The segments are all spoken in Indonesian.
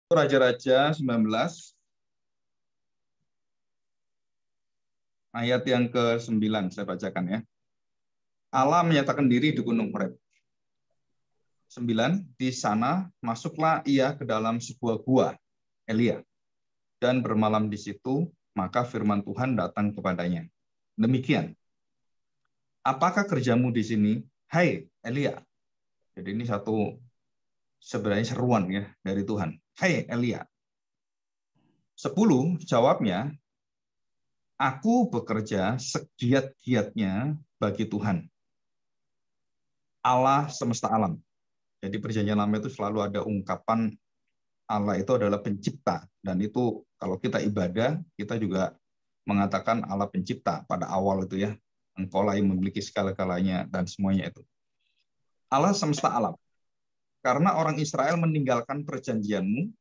Raja-Raja 19 ayat yang ke-9 saya bacakan ya. Allah menyatakan diri di Gunung Horeb. 9, di sana masuklah ia ke dalam sebuah gua, Elia, dan bermalam di situ, maka firman Tuhan datang kepadanya. Demikian, apakah kerjamu di sini, hai Elia? Jadi ini satu sebenarnya seruan ya dari Tuhan. Hai Elia. 10 jawabnya, aku bekerja segiat-giatnya bagi Tuhan, Allah semesta alam. Jadi perjanjian lama itu selalu ada ungkapan Allah itu adalah pencipta. Dan itu kalau kita ibadah, kita juga mengatakan Allah pencipta pada awal itu ya. Engkaulah yang memiliki segala-galanya dan semuanya itu. Allah semesta alam. Karena orang Israel meninggalkan perjanjianmu,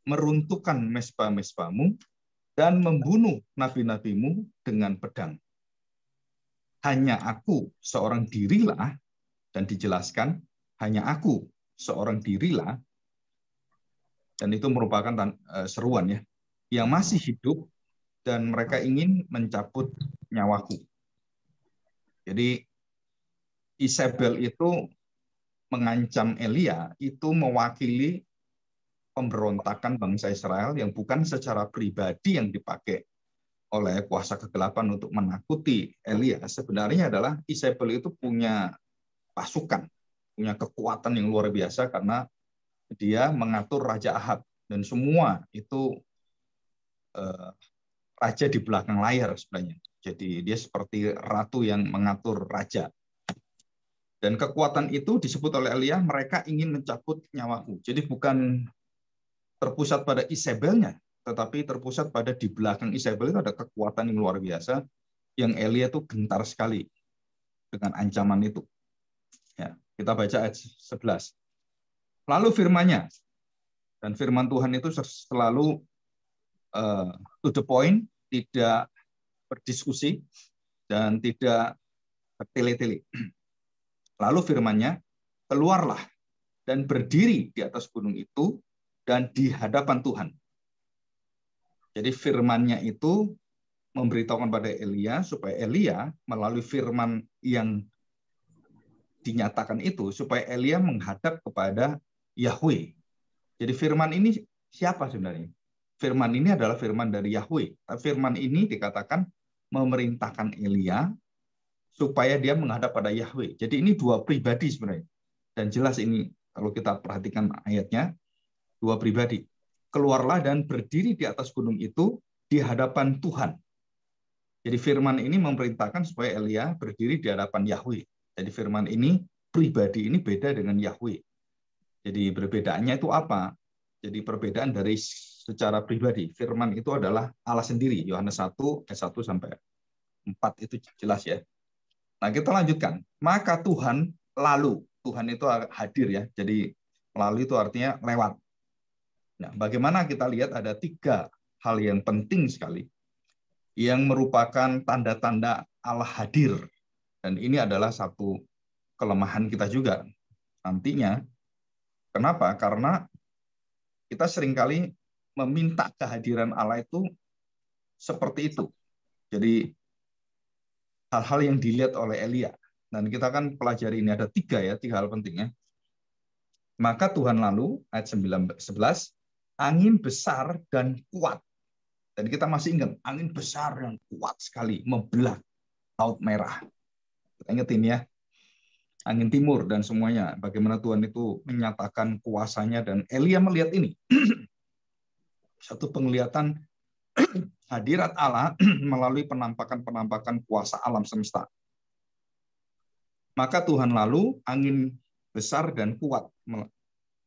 meruntuhkan mesbah-mesbahmu, dan membunuh nabi-nabimu dengan pedang. Hanya aku seorang dirilah, dan dijelaskan, hanya aku seorang dirilah, dan itu merupakan seruan ya, yang masih hidup dan mereka ingin mencabut nyawaku. Jadi Isabel itu mengancam Elia itu mewakili pemberontakan bangsa Israel yang bukan secara pribadi yang dipakai oleh kuasa kegelapan untuk menakuti Elia. Sebenarnya adalah Isabel itu punya pasukan, punya kekuatan yang luar biasa karena dia mengatur Raja Ahab dan semua itu raja di belakang layar sebenarnya. Jadi dia seperti ratu yang mengatur raja. Dan kekuatan itu disebut oleh Elia, mereka ingin mencabut nyawaku. Jadi bukan terpusat pada Isabelnya, tetapi terpusat pada di belakang Isabel itu ada kekuatan yang luar biasa, yang Elia itu gentar sekali dengan ancaman itu. Ya, kita baca ayat 11. Lalu firman-Nya, dan firman Tuhan itu selalu to the point, tidak berdiskusi, dan tidak bertele-tele. Lalu firman-Nya, keluarlah dan berdiri di atas gunung itu dan di hadapan Tuhan. Jadi firman-Nya itu memberitahukan pada Elia supaya Elia melalui firman yang dinyatakan itu supaya Elia menghadap kepada Yahweh. Jadi firman ini siapa sebenarnya? Firman ini adalah firman dari Yahweh. Firman ini dikatakan memerintahkan Elia supaya dia menghadap pada Yahweh. Jadi ini dua pribadi sebenarnya. Dan jelas ini kalau kita perhatikan ayatnya, dua pribadi. Keluarlah dan berdiri di atas gunung itu di hadapan Tuhan. Jadi firman ini memerintahkan supaya Elia berdiri di hadapan Yahweh. Jadi firman ini, pribadi ini beda dengan Yahweh. Jadi perbedaannya itu apa? Jadi perbedaan dari secara pribadi. Firman itu adalah Allah sendiri. Yohanes 1, ayat 1 sampai 4 itu jelas ya. Nah kita lanjutkan. Maka Tuhan lalu. Tuhan itu hadir ya. Jadi lalu itu artinya lewat. Nah, bagaimana kita lihat ada 3 hal yang penting sekali yang merupakan tanda-tanda Allah hadir. Dan ini adalah satu kelemahan kita juga nantinya. Kenapa? Karena kita seringkali meminta kehadiran Allah itu seperti itu. Jadi hal-hal yang dilihat oleh Elia. Dan kita kan pelajari ini ada 3 ya, 3 hal pentingnya. Maka Tuhan lalu, ayat 11, angin besar dan kuat. Dan kita masih ingat, angin besar dan kuat sekali, membelah Laut Merah. Kita ingetin ya, angin timur dan semuanya. Bagaimana Tuhan itu menyatakan kuasanya dan Elia melihat ini. Satu penglihatan hadirat Allah melalui penampakan-penampakan kuasa alam semesta. Maka Tuhan lalu angin besar dan kuat.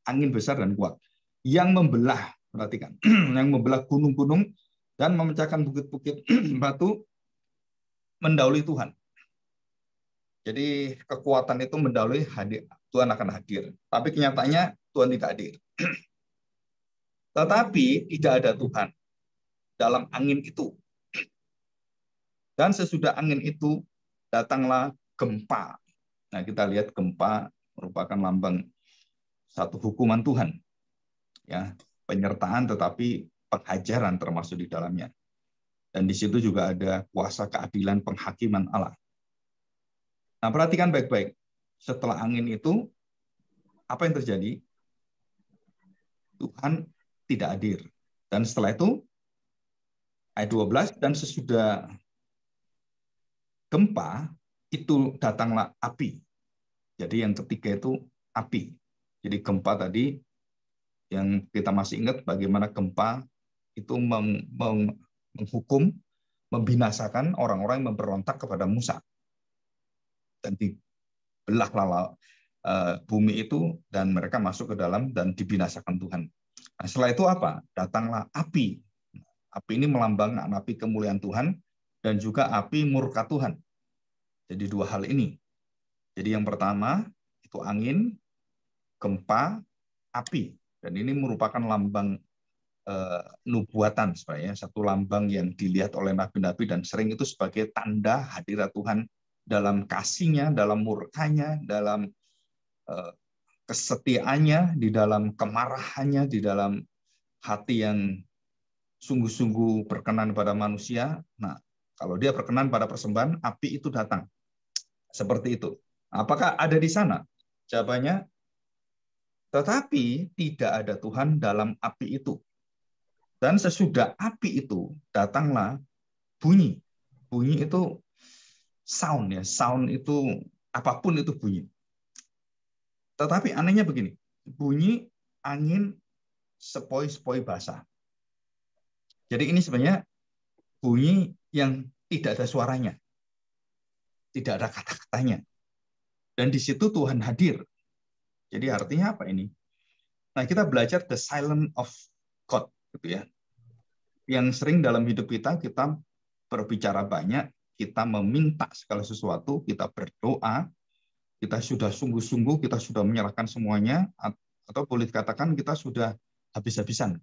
Angin besar dan kuat. Yang membelah, perhatikan, yang membelah gunung-gunung dan memecahkan bukit-bukit batu mendahului Tuhan. Jadi kekuatan itu mendahului Tuhan akan hadir. Tapi kenyataannya Tuhan tidak hadir. Tetapi tidak ada Tuhan dalam angin itu. Dan sesudah angin itu datanglah gempa. Nah kita lihat gempa merupakan lambang satu hukuman Tuhan. Ya, penyertaan tetapi penghajaran termasuk di dalamnya. Dan di situ juga ada kuasa keadilan penghakiman Allah. Nah, perhatikan baik-baik. Setelah angin itu, apa yang terjadi? Tuhan tidak hadir. Dan setelah itu, ayat 12, dan sesudah gempa, itu datanglah api. Jadi yang ketiga itu api. Jadi gempa tadi, yang kita masih ingat bagaimana gempa itu menghukum, membinasakan orang-orang yang memberontak kepada Musa. Dan dibelahlah bumi itu, dan mereka masuk ke dalam dan dibinasakan Tuhan. Nah, setelah itu apa? Datanglah api. Api ini melambangkan api kemuliaan Tuhan dan juga api murka Tuhan. Jadi dua hal ini. Jadi yang pertama itu angin, gempa, api. Dan ini merupakan lambang nubuatan sebenarnya, satu lambang yang dilihat oleh nabi-nabi dan sering itu sebagai tanda hadirat Tuhan dalam kasihnya, dalam murkanya, dalam kesetiaannya, di dalam kemarahannya, di dalam hati yang sungguh-sungguh berkenan pada manusia. Nah, kalau dia berkenan pada persembahan, api itu datang. Seperti itu. Apakah ada di sana? Jawabannya, tetapi tidak ada Tuhan dalam api itu. Dan sesudah api itu, datanglah bunyi. Bunyi itu sound ya. Sound itu apapun itu bunyi. Tetapi anehnya begini. Bunyi angin sepoi-sepoi basah. Jadi ini sebenarnya bunyi yang tidak ada suaranya. Tidak ada kata-katanya. Dan di situ Tuhan hadir. Jadi artinya apa ini? Nah, kita belajar the silence of God, gitu ya. Yang sering dalam hidup kita berbicara banyak, kita meminta segala sesuatu, kita berdoa, kita sudah sungguh-sungguh, kita sudah menyerahkan semuanya, atau boleh dikatakan kita sudah habis-habisan.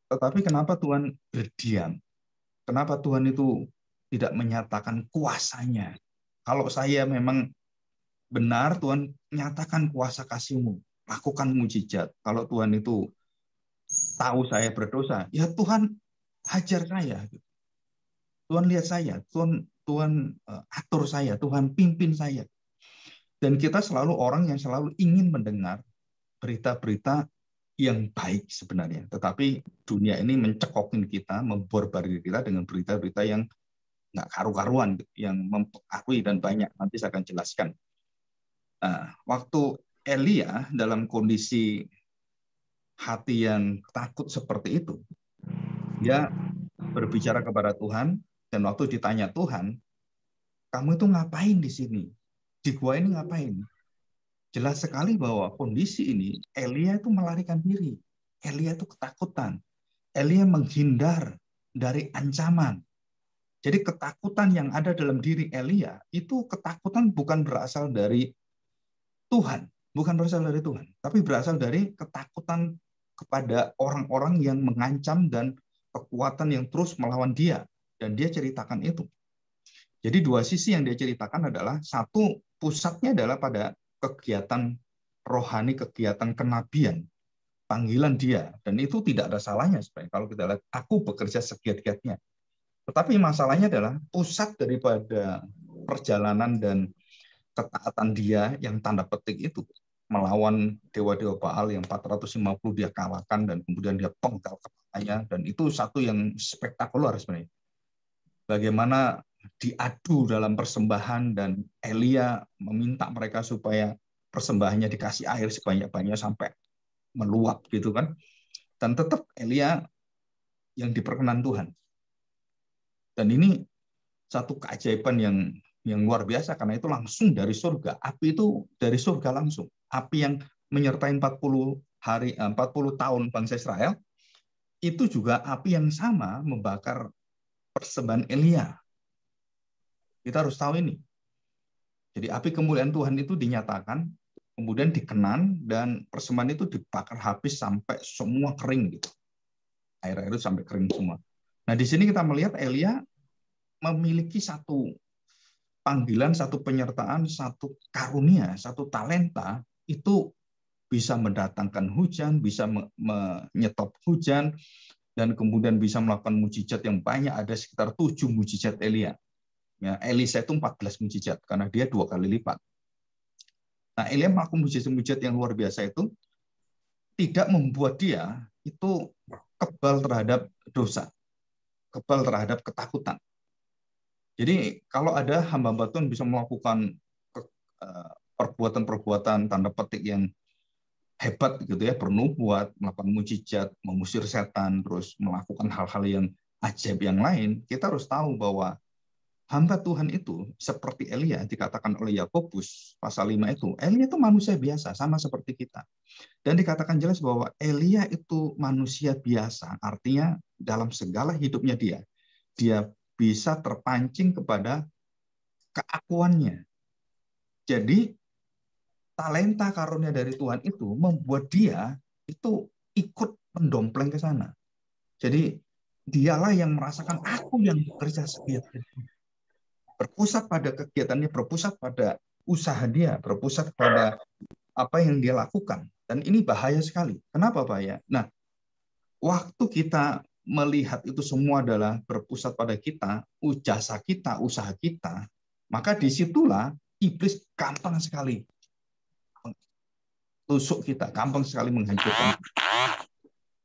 Tetapi kenapa Tuhan berdiam? Kenapa Tuhan itu tidak menyatakan kuasanya? Kalau saya memang benar, Tuhan nyatakan kuasa kasih-Mu, lakukan mujizat. Kalau Tuhan itu tahu saya berdosa, ya Tuhan hajar saya. Tuhan lihat saya, Tuhan atur saya, Tuhan pimpin saya. Dan kita selalu orang yang selalu ingin mendengar berita-berita yang baik sebenarnya. Tetapi dunia ini mencekokin kita, memborbardir kita dengan berita-berita yang nggak karu-karuan, yang mempengaruhi dan banyak. Nanti saya akan jelaskan. Waktu Elia dalam kondisi hati yang takut seperti itu, dia berbicara kepada Tuhan, dan waktu ditanya Tuhan, kamu itu ngapain di sini? Di gua ini ngapain? Jelas sekali bahwa kondisi ini, Elia itu melarikan diri. Elia itu ketakutan. Elia menghindar dari ancaman. Jadi ketakutan yang ada dalam diri Elia, itu ketakutan bukan berasal dari Tuhan, bukan berasal dari Tuhan, tapi berasal dari ketakutan kepada orang-orang yang mengancam dan kekuatan yang terus melawan dia. Dan dia ceritakan itu. Jadi dua sisi yang dia ceritakan adalah, satu, pusatnya adalah pada kegiatan rohani, kegiatan kenabian, panggilan dia. Dan itu tidak ada salahnya sebenarnya. Kalau kita lihat, aku bekerja segiat-giatnya. Tetapi masalahnya adalah pusat daripada perjalanan dan ketaatan dia yang tanda petik itu melawan dewa-dewa Baal yang 450 dia kalahkan, dan kemudian dia penggal kepalanya, dan itu satu yang spektakuler sebenarnya. Bagaimana diadu dalam persembahan, dan Elia meminta mereka supaya persembahannya dikasih air sebanyak-banyaknya sampai meluap gitu kan. Dan tetap Elia yang diperkenan Tuhan. Dan ini satu keajaiban yang luar biasa, karena itu langsung dari surga. Api itu dari surga langsung. Api yang menyertai 40 tahun bangsa Israel, itu juga api yang sama membakar persembahan Elia. Kita harus tahu ini. Jadi api kemuliaan Tuhan itu dinyatakan, kemudian dikenan, dan persembahan itu dibakar habis sampai semua kering gitu. Air-air itu sampai kering semua. Nah, di sini kita melihat Elia memiliki satu panggilan, satu penyertaan, satu karunia, satu talenta, itu bisa mendatangkan hujan, bisa menyetop hujan, dan kemudian bisa melakukan mujizat yang banyak. Ada sekitar 7 mujizat Elia. Ya, Elisa itu 14 mujizat karena dia 2 kali lipat. Nah, Elia melakukan mujizat-mujizat yang luar biasa itu tidak membuat dia itu kebal terhadap dosa, kebal terhadap ketakutan. Jadi kalau ada hamba-hamba Tuhan bisa melakukan perbuatan-perbuatan tanda petik yang hebat gitu ya, bernubuat, melakukan mujizat, mengusir setan, terus melakukan hal-hal yang ajaib yang lain, kita harus tahu bahwa hamba Tuhan itu seperti Elia dikatakan oleh Yakobus pasal 5 itu, Elia itu manusia biasa sama seperti kita. Dan dikatakan jelas bahwa Elia itu manusia biasa, artinya dalam segala hidupnya dia bisa terpancing kepada keakuannya. Jadi talenta karunia dari Tuhan itu membuat dia itu ikut mendompleng ke sana. Jadi dialah yang merasakan aku yang bekerja segiat. Berpusat pada kegiatannya, berpusat pada usaha dia, berpusat pada apa yang dia lakukan. Dan ini bahaya sekali. Kenapa bahaya? Nah, waktu kita melihat itu semua adalah berpusat pada kita, jasa kita, usaha kita, maka disitulah iblis gampang sekali tusuk kita, gampang sekali menghancurkan.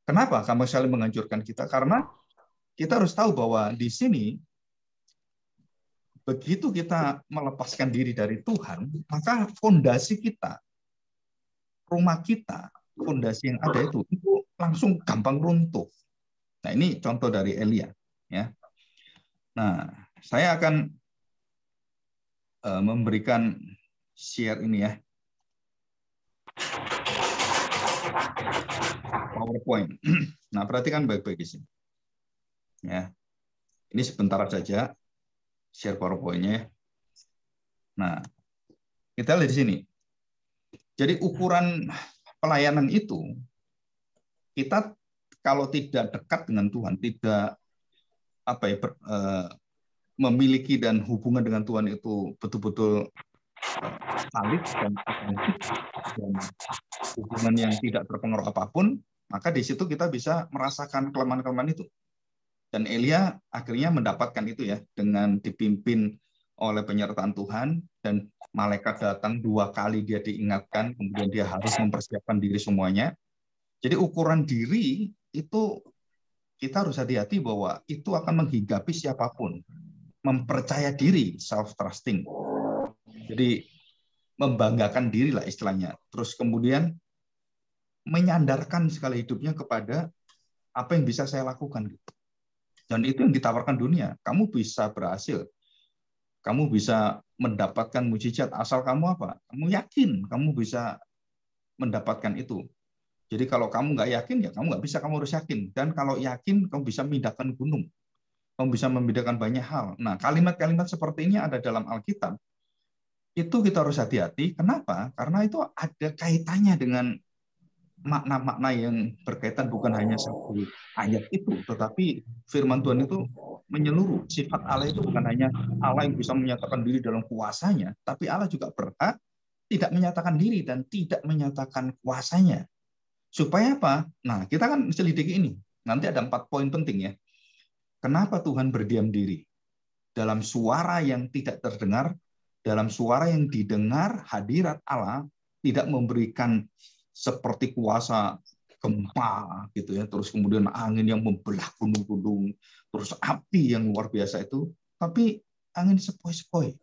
Kenapa gampang sekali menghancurkan kita? Karena kita harus tahu bahwa di sini begitu kita melepaskan diri dari Tuhan, maka fondasi kita, rumah kita, fondasi yang ada itu langsung gampang runtuh. Nah, ini contoh dari Elia, ya. Nah, saya akan memberikan share ini ya. PowerPoint. Nah, perhatikan baik-baik di sini. Ya. Ini sebentar saja share PowerPoint-nya. Nah, kita lihat di sini. Jadi ukuran pelayanan itu, kita kalau tidak dekat dengan Tuhan, tidak memiliki dan hubungan dengan Tuhan itu betul-betul valid dan hubungan yang tidak terpengaruh apapun, maka di situ kita bisa merasakan kelemahan-kelemahan itu. Dan Elia akhirnya mendapatkan itu ya, dengan dipimpin oleh penyertaan Tuhan, dan malaikat datang 2 kali dia diingatkan, kemudian dia harus mempersiapkan diri semuanya. Jadi ukuran diri itu kita harus hati-hati bahwa itu akan menghinggapi siapapun. Mempercaya diri, self-trusting. Jadi membanggakan diri lah istilahnya. Terus kemudian menyandarkan sekali hidupnya kepada apa yang bisa saya lakukan. Dan itu yang ditawarkan dunia. Kamu bisa berhasil. Kamu bisa mendapatkan mujizat asal kamu apa? Kamu yakin kamu bisa mendapatkan itu. Jadi kalau kamu nggak yakin, ya kamu nggak bisa, kamu harus yakin. Dan kalau yakin, kamu bisa memindahkan gunung. Kamu bisa membedakan banyak hal. Nah, kalimat-kalimat seperti ini ada dalam Alkitab. Itu kita harus hati-hati. Kenapa? Karena itu ada kaitannya dengan makna-makna yang berkaitan bukan hanya satu ayat itu, tetapi firman Tuhan itu menyeluruh. Sifat Allah itu bukan hanya Allah yang bisa menyatakan diri dalam kuasanya, tapi Allah juga berhak tidak menyatakan diri dan tidak menyatakan kuasanya. Supaya apa? Nah, kita kan selidiki ini. Nanti ada 4 poin penting ya. Kenapa Tuhan berdiam diri? Dalam suara yang tidak terdengar, dalam suara yang didengar, hadirat Allah tidak memberikan seperti kuasa gempa gitu ya, terus kemudian angin yang membelah gunung-gunung, terus api yang luar biasa itu, tapi angin sepoi-sepoi.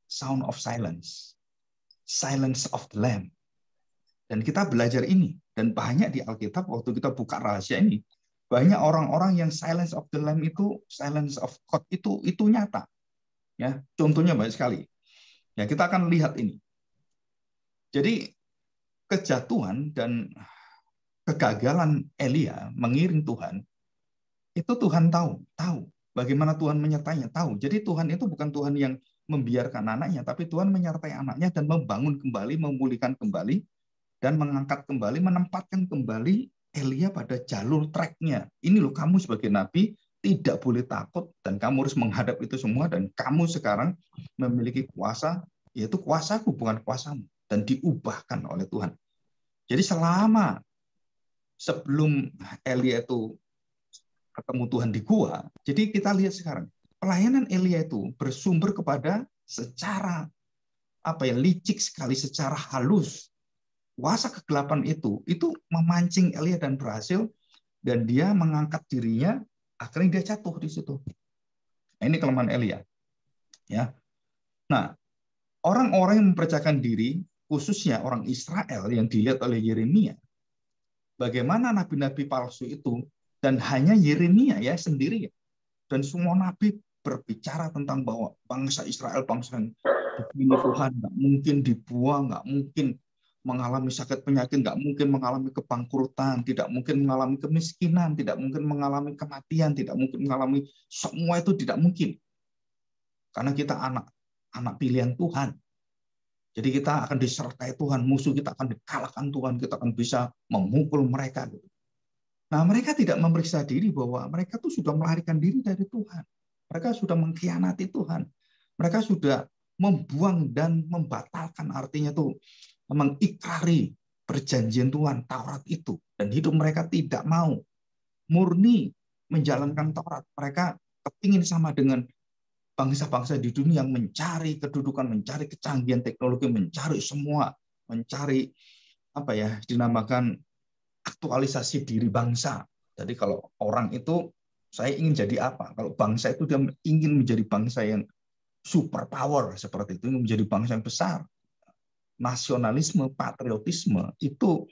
Sound of silence. Silence of the Lamb. Dan kita belajar ini, dan banyak di Alkitab waktu kita buka rahasia ini, banyak orang-orang yang silence of the Lamb itu, silence of God itu nyata. Ya, contohnya banyak sekali. Ya, kita akan lihat ini. Jadi kejatuhan dan kegagalan Elia mengiring Tuhan, itu Tuhan tahu bagaimana Tuhan menyertainya, tahu. Jadi Tuhan itu bukan Tuhan yang membiarkan anaknya, tapi Tuhan menyertai anaknya dan membangun kembali, memulihkan kembali, dan mengangkat kembali, menempatkan kembali Elia pada jalur tracknya. Ini loh, kamu sebagai nabi tidak boleh takut, dan kamu harus menghadap itu semua, dan kamu sekarang memiliki kuasa, yaitu kuasaku bukan kuasamu, dan diubahkan oleh Tuhan. Jadi selama sebelum Elia itu ketemu Tuhan di gua, jadi kita lihat sekarang pelayanan Elia itu bersumber kepada secara licik sekali, secara halus. Kuasa kegelapan itu memancing Elia dan berhasil, dan dia mengangkat dirinya, akhirnya dia jatuh di situ. Nah, ini kelemahan Elia. Ya. Nah, orang-orang yang mempercayakan diri, khususnya orang Israel yang dilihat oleh Yeremia, bagaimana nabi-nabi palsu itu, dan hanya Yeremia ya sendiri, dan semua nabi berbicara tentang bahwa bangsa Israel bangsa yang begini Tuhan, nggak mungkin dibuang, nggak mungkin mengalami sakit penyakit, nggak mungkin mengalami kebangkrutan, tidak mungkin mengalami kemiskinan, tidak mungkin mengalami kematian, tidak mungkin mengalami, semua itu tidak mungkin. Karena kita anak pilihan Tuhan. Jadi kita akan disertai Tuhan, musuh kita akan dikalahkan Tuhan, kita akan bisa memukul mereka. Nah, mereka tidak memeriksa diri bahwa mereka tuh sudah melarikan diri dari Tuhan. Mereka sudah mengkhianati Tuhan. Mereka sudah membuang dan membatalkan, artinya tuh mengikrari perjanjian Tuhan, Taurat itu. Dan hidup mereka tidak mau murni menjalankan Taurat. Mereka kepingin sama dengan bangsa-bangsa di dunia yang mencari kedudukan, mencari kecanggihan teknologi, mencari semua, mencari dinamakan aktualisasi diri bangsa. Jadi kalau orang itu, saya ingin jadi apa? Kalau bangsa itu dia ingin menjadi bangsa yang super power seperti itu, ingin menjadi bangsa yang besar. Nasionalisme, patriotisme itu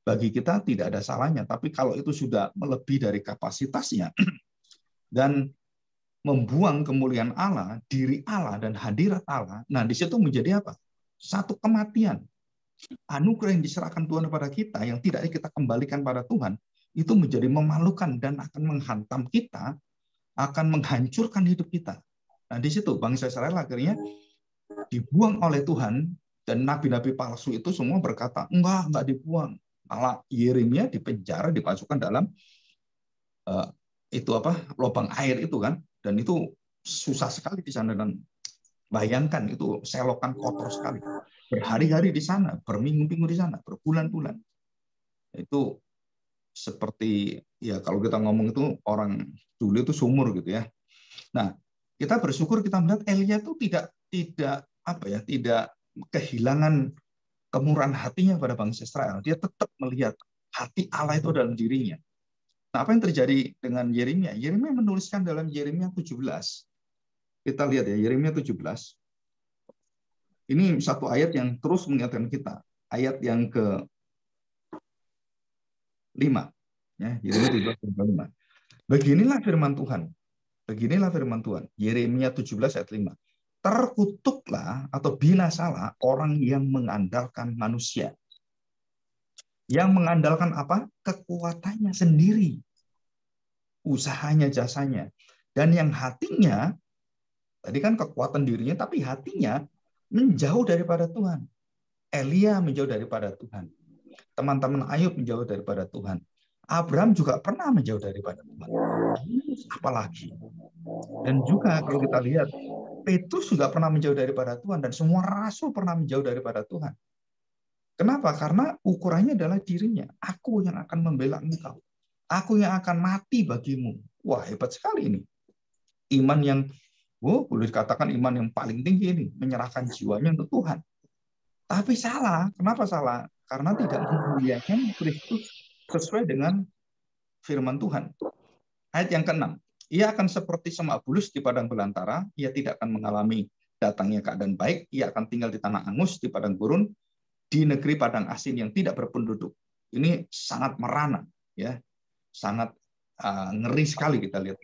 bagi kita tidak ada salahnya. Tapi kalau itu sudah melebihi dari kapasitasnya dan membuang kemuliaan Allah, diri Allah dan hadirat Allah, nah di situ menjadi apa? Satu kematian. Anugerah yang diserahkan Tuhan kepada kita yang tidak kita kembalikan pada Tuhan itu menjadi memalukan dan akan menghantam kita, akan menghancurkan hidup kita. Nah di situ bangsa Israel akhirnya dibuang oleh Tuhan, dan nabi-nabi palsu itu semua berkata enggak dibuang. Malah Yeremia dipenjara, dipasukkan dalam lubang air itu kan, dan itu susah sekali di sana. Dan bayangkan itu selokan kotor sekali, berhari-hari di sana, berminggu-minggu di sana, berbulan-bulan. Itu seperti ya kalau kita ngomong itu orang dulu itu sumur gitu ya. Nah, kita bersyukur kita melihat Elia itu tidak kehilangan kemurahan hatinya pada bangsa Israel. Dia tetap melihat hati Allah itu dalam dirinya. Nah, apa yang terjadi dengan Yeremia? Yeremia menuliskan dalam Yeremia 17. Kita lihat ya, Yeremia 17. Ini satu ayat yang terus mengingatkan kita. Ayat yang ke-5. Ya, Yeremia 17 ayat 5. Beginilah firman Tuhan. Beginilah firman Tuhan. Yeremia 17 ayat 5. Terkutuklah atau binasalah orang yang mengandalkan manusia. Yang mengandalkan apa? Kekuatannya sendiri. Usahanya, jasanya. Dan yang hatinya, tadi kan kekuatan dirinya, tapi hatinya menjauh daripada Tuhan. Elia menjauh daripada Tuhan. Teman-teman Ayub menjauh daripada Tuhan. Abraham juga pernah menjauh daripada Tuhan. Apalagi. Dan juga kalau kita lihat, Petrus juga pernah menjauh daripada Tuhan, dan semua rasul pernah menjauh daripada Tuhan. Kenapa? Karena ukurannya adalah dirinya. Aku yang akan membela engkau. Aku yang akan mati bagimu. Wah, hebat sekali ini. Iman yang, boleh dikatakan iman yang paling tinggi ini. Menyerahkan jiwanya untuk Tuhan. Tapi salah. Kenapa salah? Karena tidak memuliakan Kristus sesuai dengan firman Tuhan. Ayat yang ke-6. Ia akan seperti semak bulus di padang belantara. Ia tidak akan mengalami datangnya keadaan baik. Ia akan tinggal di tanah angus, di padang gurun, di negeri padang asin yang tidak berpenduduk. Ini sangat merana, ya, sangat ngeri sekali kita lihat.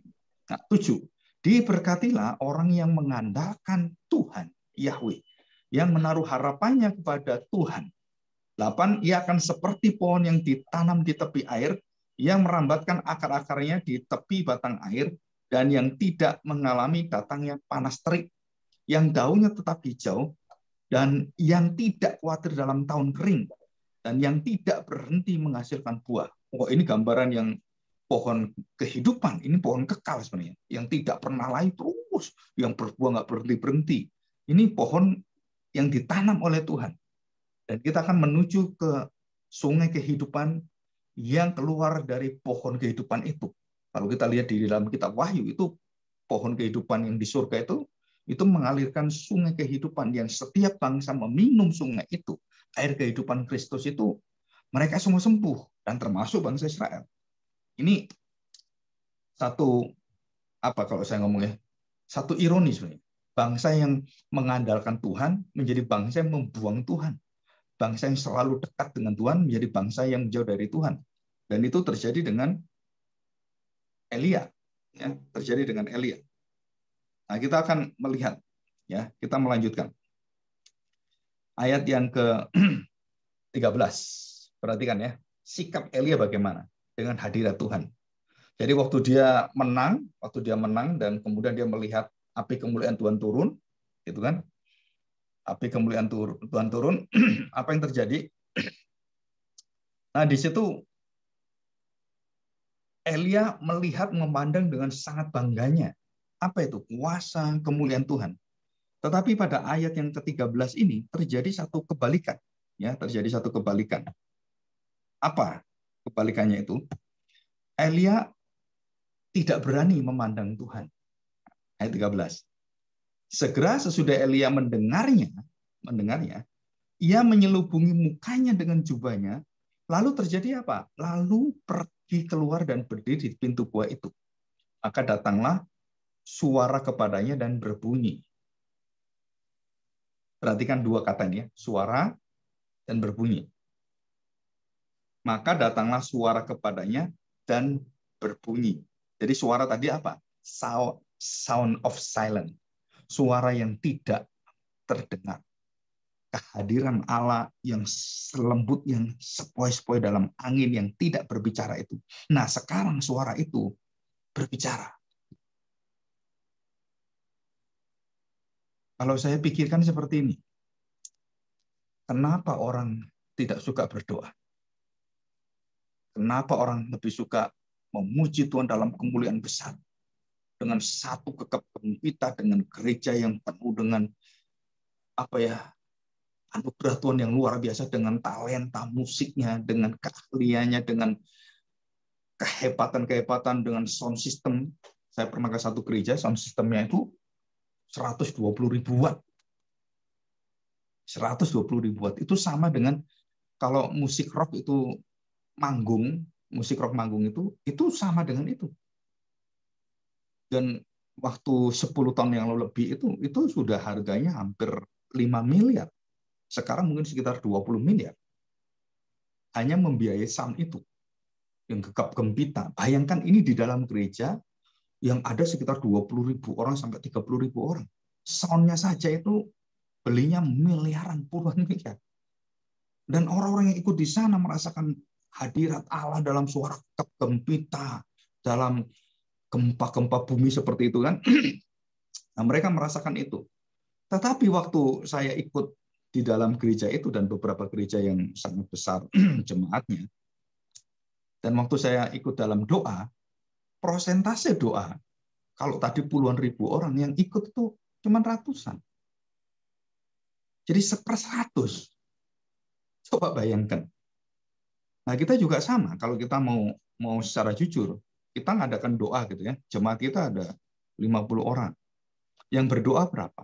Nah, 7. Diberkatilah orang yang mengandalkan Tuhan, Yahweh, yang menaruh harapannya kepada Tuhan. 8. Ia akan seperti pohon yang ditanam di tepi air, yang merambatkan akar-akarnya di tepi batang air, dan yang tidak mengalami datangnya panas terik, yang daunnya tetap hijau, dan yang tidak khawatir dalam tahun kering, dan yang tidak berhenti menghasilkan buah. Oh, ini gambaran yang pohon kehidupan, ini pohon kekal sebenarnya, yang tidak pernah layu terus, yang berbuah nggak berhenti-berhenti. Ini pohon yang ditanam oleh Tuhan. Dan kita akan menuju ke sungai kehidupan yang keluar dari pohon kehidupan itu. Kalau kita lihat di dalam kitab Wahyu, itu pohon kehidupan yang di surga itu mengalirkan sungai kehidupan yang setiap bangsa meminum sungai itu, air kehidupan Kristus itu, mereka semua sembuh, dan termasuk bangsa Israel. Ini satu, apa kalau saya ngomongnya, satu ironis sebenarnya. Bangsa yang mengandalkan Tuhan menjadi bangsa yang membuang Tuhan. Bangsa yang selalu dekat dengan Tuhan menjadi bangsa yang jauh dari Tuhan. Dan itu terjadi dengan Elia. Ya, terjadi dengan Elia. Nah, kita akan melihat, ya, kita melanjutkan. Ayat yang ke-13. Perhatikan ya, sikap Elia bagaimana dengan hadirat Tuhan. Jadi waktu dia menang dan kemudian dia melihat api kemuliaan Tuhan turun, gitu kan? Api kemuliaan Tuhan turun, apa yang terjadi? Nah, di situ Elia melihat, memandang dengan sangat bangganya. Apa itu? Kuasa, kemuliaan Tuhan. Tetapi pada ayat yang ke-13 ini terjadi satu kebalikan. Ya, terjadi satu kebalikan. Apa kebalikannya itu? Elia tidak berani memandang Tuhan. Ayat 13. Segera sesudah Elia mendengarnya, ia menyelubungi mukanya dengan jubahnya. Lalu terjadi apa? Lalu pergi keluar dan berdiri di pintu gua itu. Maka datanglah suara kepadanya dan berbunyi. Perhatikan dua kata ini ya, suara dan berbunyi. Maka datanglah suara kepadanya dan berbunyi. Jadi suara tadi apa? Sound of silence. Suara yang tidak terdengar. Kehadiran Allah yang selembut, yang sepoi-sepoi dalam angin, yang tidak berbicara itu. Nah, sekarang suara itu berbicara. Kalau saya pikirkan seperti ini, kenapa orang tidak suka berdoa? Kenapa orang lebih suka memuji Tuhan dalam kemuliaan besar? Dengan satu kegembira, dengan gereja yang penuh dengan anugerah Tuhan yang luar biasa, dengan talenta musiknya, dengan keahliannya, dengan kehebatan, dengan sound system. Saya pernah ke satu gereja, sound systemnya itu 120.000 watt. 120.000 watt. Itu sama dengan kalau musik rock itu manggung, musik rock manggung itu sama dengan itu. Dan waktu 10 tahun yang lalu lebih itu sudah harganya hampir 5 miliar. Sekarang mungkin sekitar 20 miliar. Hanya membiayai sound itu. Yang gegap gempita. Bayangkan ini di dalam gereja yang ada sekitar 20.000 orang sampai 30.000 orang. Soundnya saja itu belinya miliaran, puluhan miliar. Dan orang-orang yang ikut di sana merasakan hadirat Allah dalam suara gegap gempita, dalam gempa-gempa bumi seperti itu kan. Nah, mereka merasakan itu. Tetapi waktu saya ikut di dalam gereja itu dan beberapa gereja yang sangat besar jemaatnya, dan waktu saya ikut dalam doa, prosentase doa, kalau tadi puluhan ribu orang yang ikut itu cuma ratusan. Jadi 1/100. Coba bayangkan. Nah, kita juga sama. Kalau kita mau secara jujur, kita ngadakan doa gitu ya. Jemaat kita ada 50 orang. Yang berdoa berapa?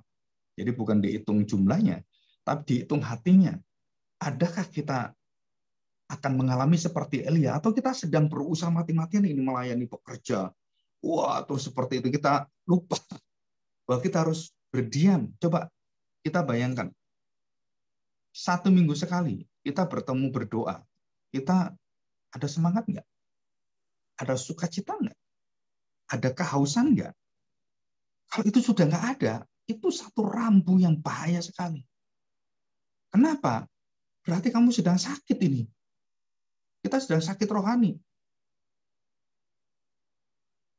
Jadi bukan dihitung jumlahnya, tapi dihitung hatinya. Adakah kita akan mengalami seperti Elia, atau kita sedang berusaha mati-matian ini melayani pekerja? Wah, atau seperti itu kita lupa bahwa kita harus berdiam. Coba kita bayangkan, 1 minggu sekali kita bertemu berdoa. Kita ada semangat nggak? Ada sukacita nggak? Ada kehausan nggak? Kalau itu sudah nggak ada, itu satu rambu yang bahaya sekali. Kenapa? Berarti kamu sedang sakit ini. Kita sedang sakit rohani.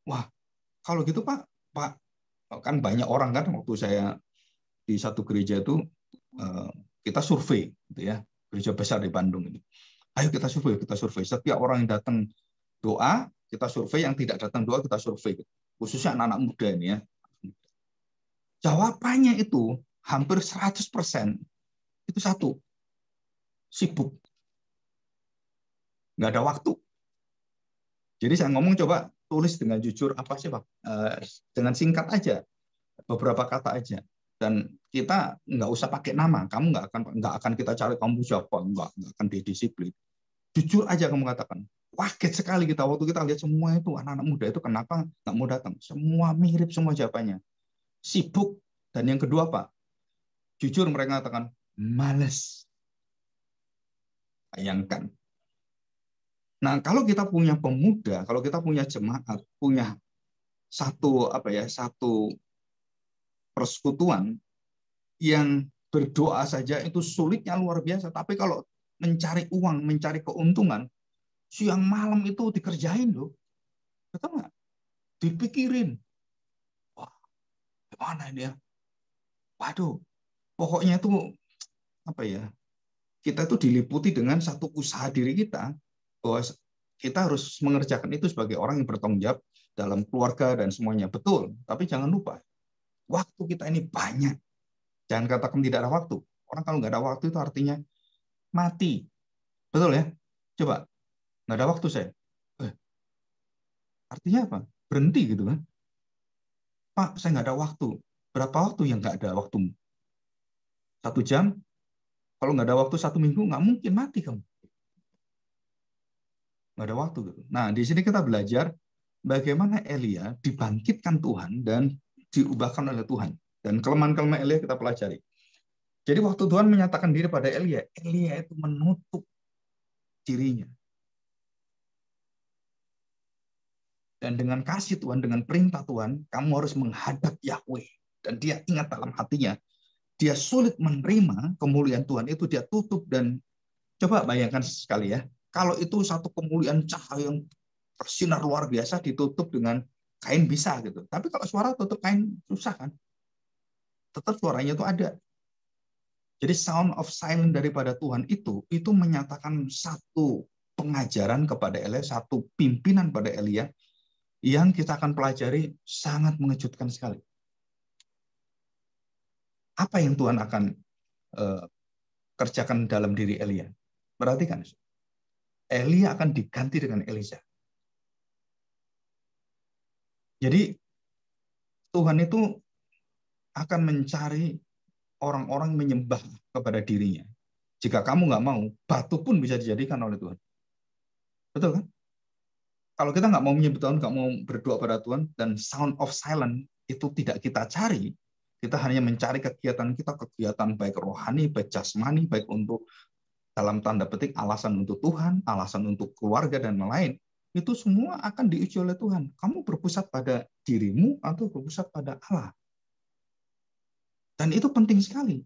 Wah, kalau gitu Pak, kan banyak orang kan waktu saya di satu gereja itu kita survei, gitu ya, gereja besar di Bandung ini. Ayo kita survei. Setiap orang yang datang doa kita survei, yang tidak datang doa kita survei. Khususnya anak-anak muda ini ya. Jawabannya itu hampir 100% itu satu, sibuk. nggak ada waktu. Jadi saya ngomong coba tulis dengan jujur apa sih Pak? Dengan singkat aja, beberapa kata aja. Dan kita nggak usah pakai nama. Kamu nggak akan kita cari kamu siapa, nggak akan didisiplin. Jujur aja kamu katakan. Kaget sekali kita waktu kita lihat semua itu anak-anak muda itu kenapa nggak mau datang? Semua mirip semua jawabannya. Sibuk. Dan yang kedua Pak, jujur mereka katakan males. Bayangkan. Nah, kalau kita punya pemuda, kalau kita punya jemaat, punya satu persekutuan yang berdoa saja itu sulitnya luar biasa. Tapi kalau mencari uang, mencari keuntungan, siang malam itu dikerjain loh. Betul nggak? Dipikirin. Wah, gimana ini ya? Waduh, pokoknya itu apa ya? Kita itu diliputi dengan satu usaha diri kita bahwa kita harus mengerjakan itu sebagai orang yang bertanggung jawab dalam keluarga dan semuanya. Betul, tapi jangan lupa waktu kita ini banyak. Jangan katakan tidak ada waktu. Orang kalau nggak ada waktu itu artinya mati. Betul ya? Coba, nggak ada waktu saya. Artinya apa? Berhenti gitu kan? Pak, saya nggak ada waktu. Berapa waktu yang nggak ada waktu? 1 jam? Kalau nggak ada waktu 1 minggu, nggak mungkin mati kamu. Nggak ada waktu. Gitu. Nah, di sini kita belajar bagaimana Elia dibangkitkan Tuhan dan diubahkan oleh Tuhan. Dan kelemahan-kelemahan Elia kita pelajari. Jadi waktu Tuhan menyatakan diri pada Elia, Elia itu menutup dirinya. Dan dengan kasih Tuhan, dengan perintah Tuhan, kamu harus menghadap Yahweh. Dan dia ingat dalam hatinya, dia sulit menerima kemuliaan Tuhan itu, dia tutup. Dan coba bayangkan sekali ya, kalau itu satu kemuliaan cahaya yang bersinar luar biasa ditutup dengan kain bisa gitu. Tapi kalau suara tutup kain susah kan? Tetap suaranya itu ada. Jadi sound of silence daripada Tuhan itu menyatakan satu pengajaran kepada Elia, satu pimpinan pada Elia yang kita akan pelajari sangat mengejutkan sekali. Apa yang Tuhan akan kerjakan dalam diri Elia? Perhatikan, Elia akan diganti dengan Elisa. Jadi Tuhan itu akan mencari orang-orang menyembah kepada dirinya. Jika kamu nggak mau, batu pun bisa dijadikan oleh Tuhan. Betul kan? Kalau kita nggak mau menyembah Tuhan, nggak mau berdoa pada Tuhan, dan sound of silence itu tidak kita cari, kita hanya mencari kegiatan kita, kegiatan baik rohani, baik jasmani, baik untuk dalam tanda petik alasan untuk Tuhan, alasan untuk keluarga dan lain, itu semua akan diuji oleh Tuhan. Kamu berpusat pada dirimu atau berpusat pada Allah. Dan itu penting sekali.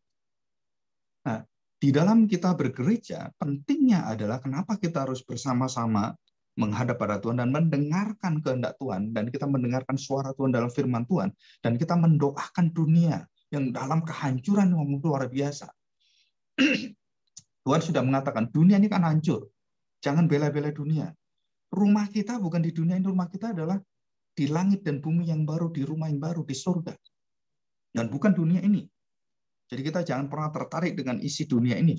Nah, di dalam kita bergereja, pentingnya adalah kenapa kita harus bersama-sama menghadap pada Tuhan dan mendengarkan kehendak Tuhan, dan kita mendengarkan suara Tuhan dalam firman Tuhan, dan kita mendoakan dunia yang dalam kehancuran yang luar biasa. Tuhan sudah mengatakan, dunia ini kan hancur. Jangan bela-bela dunia. Rumah kita bukan di dunia ini, rumah kita adalah di langit dan bumi yang baru, di rumah yang baru, di surga. Dan bukan dunia ini. Jadi kita jangan pernah tertarik dengan isi dunia ini.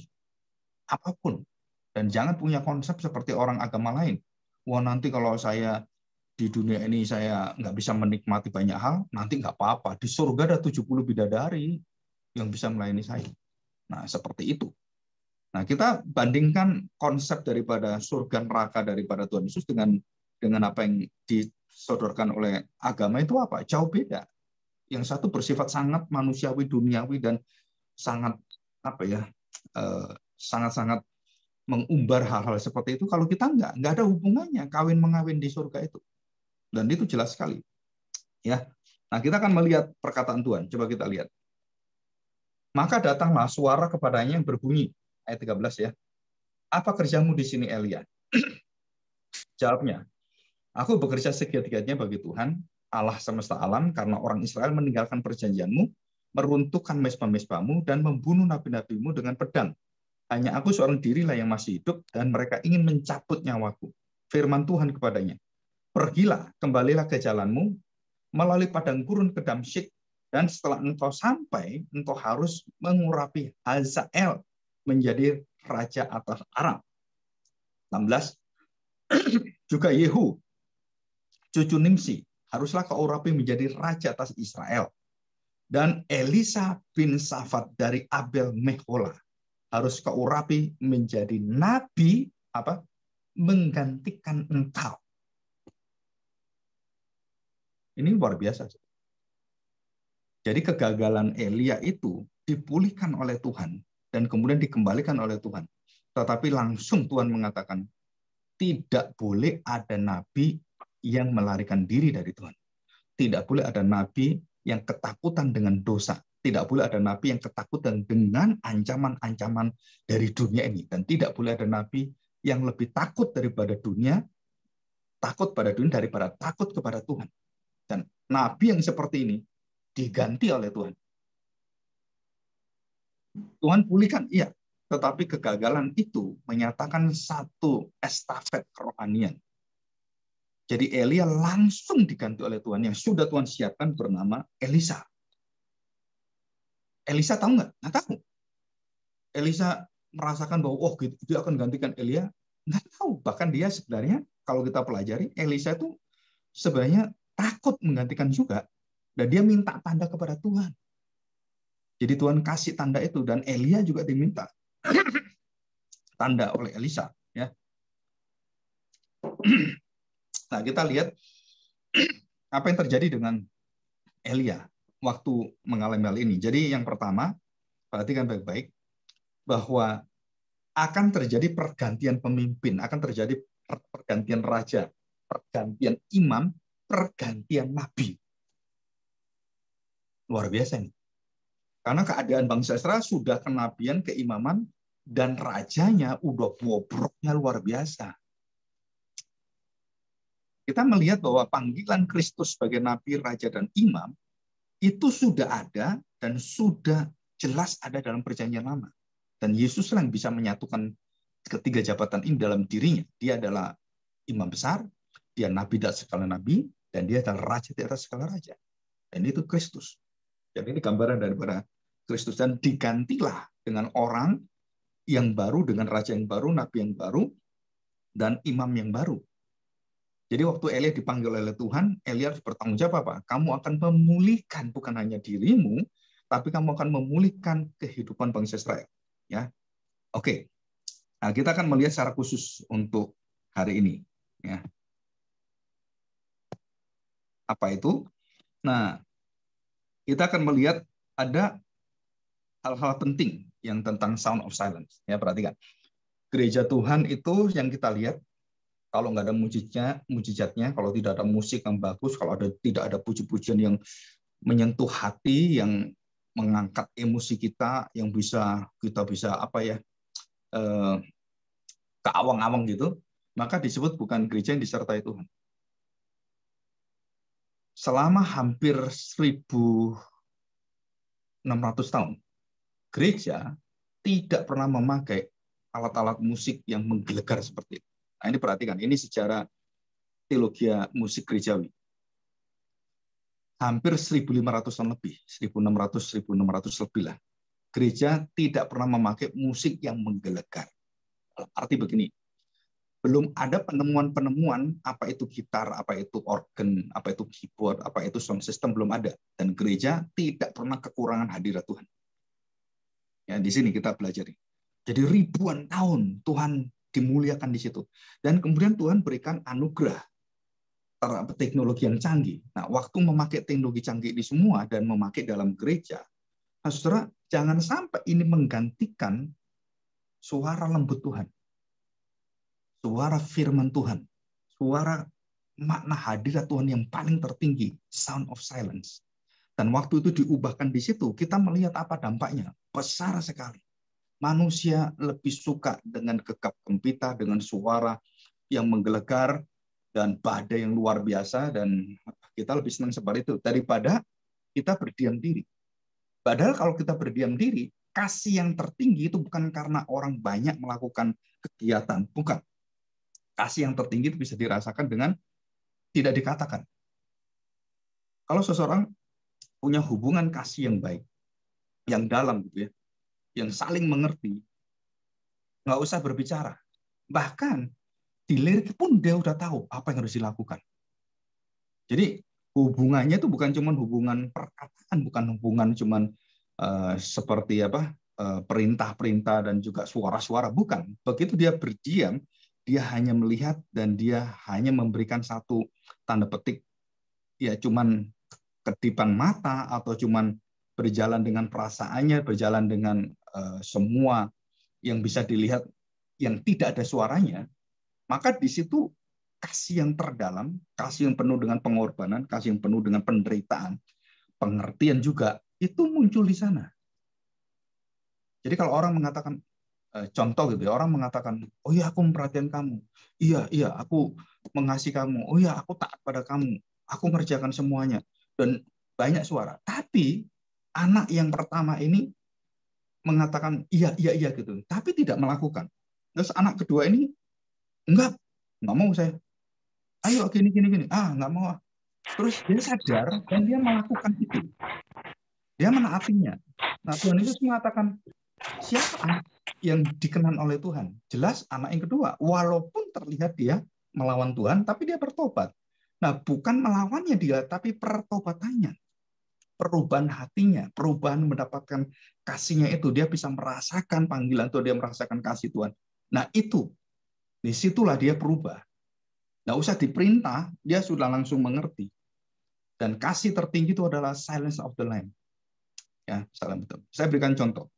Apapun. Dan jangan punya konsep seperti orang agama lain. Wah, nanti kalau saya di dunia ini saya nggak bisa menikmati banyak hal, nanti nggak apa-apa. Di surga ada 70 bidadari yang bisa melayani saya. Nah, seperti itu. Nah, kita bandingkan konsep daripada surga neraka daripada Tuhan Yesus dengan apa yang disodorkan oleh agama itu apa? Jauh beda. Yang satu bersifat sangat manusiawi, duniawi, dan sangat sangat-sangat mengumbar hal-hal seperti itu. Kalau kita nggak ada hubungannya kawin mengawin di surga itu, dan itu jelas sekali. Ya, nah kita akan melihat perkataan Tuhan. Coba kita lihat. Maka datanglah suara kepadanya yang berbunyi, ayat 13 ya. Apa kerjamu di sini, Elia? Jawabnya, aku bekerja segiat-giatnya bagi Tuhan, Allah semesta alam, karena orang Israel meninggalkan perjanjianmu, meruntuhkan mezbah-mezbahmu, dan membunuh nabi-nabimu dengan pedang. Hanya aku seorang dirilah yang masih hidup, dan mereka ingin mencabut nyawaku. Firman Tuhan kepadanya, pergilah, kembalilah ke jalanmu, melalui padang gurun ke Damsyik, dan setelah engkau sampai, engkau harus mengurapi Hazael menjadi raja atas Aram. 16. Juga Yehu, cucu Nimsi, haruslah kau urapi menjadi raja atas Israel. Dan Elisa bin Safat dari Abel Mehola harus kau urapi menjadi nabi apa? Menggantikan engkau. Ini luar biasa. Jadi kegagalan Elia itu dipulihkan oleh Tuhan dan kemudian dikembalikan oleh Tuhan. Tetapi langsung Tuhan mengatakan, tidak boleh ada nabi yang melarikan diri dari Tuhan. Tidak boleh ada nabi yang ketakutan dengan dosa. Tidak boleh ada nabi yang ketakutan dengan ancaman-ancaman dari dunia ini. Dan tidak boleh ada nabi yang lebih takut daripada dunia, daripada takut kepada Tuhan. Dan nabi yang seperti ini diganti oleh Tuhan. Tuhan pulihkan, iya. Tetapi kegagalan itu menyatakan satu estafet kerohanian. Jadi Elia langsung diganti oleh Tuhan yang sudah Tuhan siapkan bernama Elisa. Elisa tahu nggak? Nggak tahu. Elisa merasakan bahwa oh dia akan gantikan Elia. Nggak tahu. Bahkan dia sebenarnya kalau kita pelajari, Elisa itu sebenarnya takut menggantikan juga. Dan dia minta tanda kepada Tuhan. Jadi Tuhan kasih tanda itu. Dan Elia juga diminta tanda oleh Elisa. Ya. Nah, kita lihat apa yang terjadi dengan Elia waktu mengalami hal ini. Jadi yang pertama, perhatikan baik-baik, bahwa akan terjadi pergantian pemimpin, akan terjadi pergantian raja, pergantian imam, pergantian nabi. Luar biasa ini. Karena keadaan bangsa Israel sudah kenabian, keimaman, dan rajanya udah bobroknya luar biasa. Kita melihat bahwa panggilan Kristus sebagai nabi, raja, dan imam itu sudah ada dan sudah jelas ada dalam perjanjian lama. Dan Yesus yang bisa menyatukan ketiga jabatan ini dalam dirinya. Dia adalah imam besar, dia nabi di atas segala nabi, dan dia adalah raja di atas segala raja. Dan itu Kristus. Jadi ini gambaran daripada Kristus. Dan digantilah dengan orang yang baru, dengan raja yang baru, nabi yang baru, dan imam yang baru. Jadi waktu Elia dipanggil oleh Tuhan, Elia harus bertanggung jawab apa? Kamu akan memulihkan bukan hanya dirimu, tapi kamu akan memulihkan kehidupan bangsa Israel. Ya, oke. Nah, kita akan melihat secara khusus untuk hari ini. Ya. Apa itu? Nah, kita akan melihat ada hal-hal penting yang tentang sound of silence. Ya, perhatikan. Gereja Tuhan itu yang kita lihat, kalau nggak ada mujizatnya, kalau tidak ada musik yang bagus, kalau tidak ada puji-pujian yang menyentuh hati, yang mengangkat emosi kita, yang kita bisa apa ya, ke awang-awang gitu, maka disebut bukan gereja yang disertai Tuhan. Selama hampir 1.600 tahun, gereja tidak pernah memakai alat-alat musik yang menggelegar seperti itu. Nah, ini perhatikan, ini secara teologi musik gerejawi. Hampir 1.500 tahun lebih, 1.600 lebih lah. Gereja tidak pernah memakai musik yang menggelegar. Arti begini, belum ada penemuan-penemuan apa itu gitar, apa itu organ, apa itu keyboard, apa itu sound system, belum ada. Dan gereja tidak pernah kekurangan hadirat Tuhan. Ya, di sini kita pelajari. Jadi ribuan tahun Tuhan dimuliakan di situ. Dan kemudian Tuhan berikan anugerah teknologi yang canggih. Nah, waktu memakai teknologi canggih ini semua dan memakai dalam gereja, nah, saudara, jangan sampai ini menggantikan suara lembut Tuhan, suara firman Tuhan, suara makna hadirat Tuhan yang paling tertinggi, sound of silence. Dan waktu itu diubahkan di situ, kita melihat apa dampaknya. Besar sekali. Manusia lebih suka dengan gegap gempita, dengan suara yang menggelegar, dan badai yang luar biasa, dan kita lebih senang seperti itu daripada kita berdiam diri. Padahal kalau kita berdiam diri, kasih yang tertinggi itu bukan karena orang banyak melakukan kegiatan, bukan. Kasih yang tertinggi itu bisa dirasakan dengan tidak dikatakan. Kalau seseorang punya hubungan kasih yang baik, yang dalam gitu ya, yang saling mengerti, nggak usah berbicara. Bahkan dilirik pun dia udah tahu apa yang harus dilakukan. Jadi hubungannya itu bukan cuma hubungan perkataan, bukan hubungan cuma seperti apa perintah-perintah dan juga suara-suara, bukan. Begitu dia berdiam, dia hanya melihat dan dia hanya memberikan satu tanda petik, ya cuman kedipan mata atau cuman berjalan dengan perasaannya, berjalan dengan semua yang bisa dilihat yang tidak ada suaranya, maka di situ kasih yang terdalam, kasih yang penuh dengan pengorbanan, kasih yang penuh dengan penderitaan, pengertian juga, itu muncul di sana. Jadi kalau orang mengatakan, contoh gitu ya, orang mengatakan, oh iya aku memperhatikan kamu, iya aku mengasihi kamu, oh iya aku taat pada kamu, aku mengerjakan semuanya, dan banyak suara. Tapi anak yang pertama ini mengatakan iya gitu, tapi tidak melakukan. Terus anak kedua ini enggak mau saya, ayo gini, nggak mau. Terus dia sadar dan dia melakukan itu, dia menaatinya. Nah Tuhan Yesus mengatakan, siapa anak yang dikenan oleh Tuhan? Jelas anak yang kedua, walaupun terlihat dia melawan Tuhan, tapi dia bertobat. Nah bukan melawannya dia, tapi pertobatannya, perubahan hatinya, perubahan mendapatkan kasihnya itu, dia bisa merasakan panggilan Tuhan, dia merasakan kasih Tuhan. Nah itu, disitulah dia berubah. Nggak usah diperintah, dia sudah langsung mengerti. Dan kasih tertinggi itu adalah silence of the lamb. Ya, salam betul. Saya berikan contoh.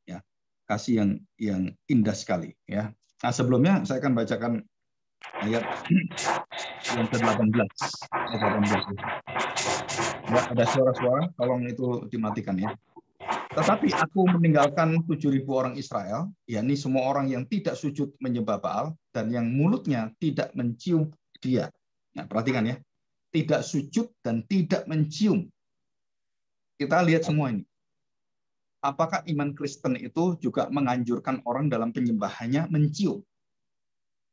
Ya, kasih yang indah sekali. Ya. Nah, sebelumnya saya akan bacakan ayat yang ke-18. Ayat 18. Ada suara-suara, tolong itu dimatikan ya. Tetapi aku meninggalkan 7.000 orang Israel, yakni semua orang yang tidak sujud menyembah Baal dan yang mulutnya tidak mencium dia. Nah, perhatikan ya. Tidak sujud dan tidak mencium. Kita lihat semua ini. Apakah iman Kristen itu juga menganjurkan orang dalam penyembahannya mencium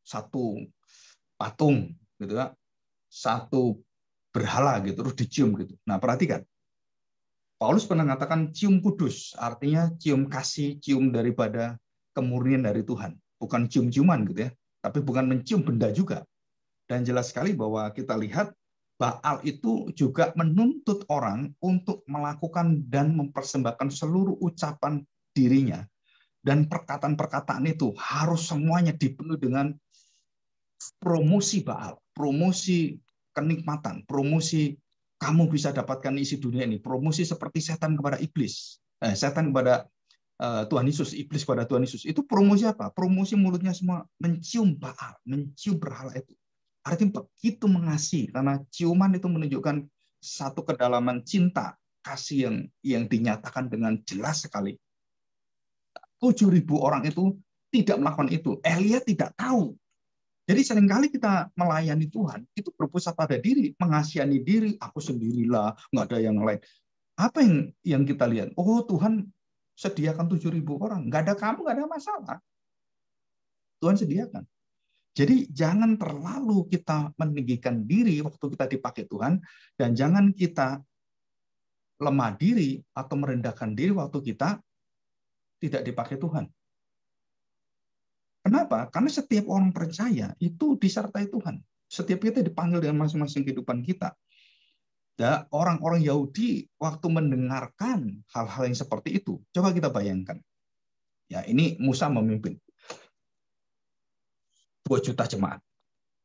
satu patung gitu ya, satu berhala gitu terus dicium gitu. Nah, perhatikan. Paulus pernah mengatakan cium kudus, artinya cium kasih, cium daripada kemurnian dari Tuhan. Bukan cium-ciuman gitu ya, tapi bukan mencium benda juga. Dan jelas sekali bahwa kita lihat Baal itu juga menuntut orang untuk melakukan dan mempersembahkan seluruh ucapan dirinya. Dan perkataan-perkataan itu harus semuanya dipenuhi dengan promosi Baal, promosi kenikmatan, promosi kamu bisa dapatkan isi dunia ini, promosi seperti setan kepada iblis, setan kepada Tuhan Yesus, iblis kepada Tuhan Yesus. Itu promosi apa? Promosi mulutnya semua mencium Baal, mencium berhala itu. Artinya begitu mengasihi, karena ciuman itu menunjukkan satu kedalaman cinta, kasih yang dinyatakan dengan jelas sekali. 7.000 orang itu tidak melakukan itu. Elia tidak tahu. Jadi seringkali kita melayani Tuhan, itu berpusat pada diri, mengasihani diri, aku sendirilah, nggak ada yang lain. Apa yang kita lihat? Oh Tuhan sediakan 7.000 orang, nggak ada kamu, nggak ada masalah. Tuhan sediakan. Jadi jangan terlalu kita meninggikan diri waktu kita dipakai Tuhan, dan jangan kita lemah diri atau merendahkan diri waktu kita tidak dipakai Tuhan. Kenapa? Karena setiap orang percaya itu disertai Tuhan. Setiap kita dipanggil dengan masing-masing kehidupan kita. Dan orang-orang Yahudi waktu mendengarkan hal-hal yang seperti itu, coba kita bayangkan. Ya, ini Musa memimpin 2 juta jemaat.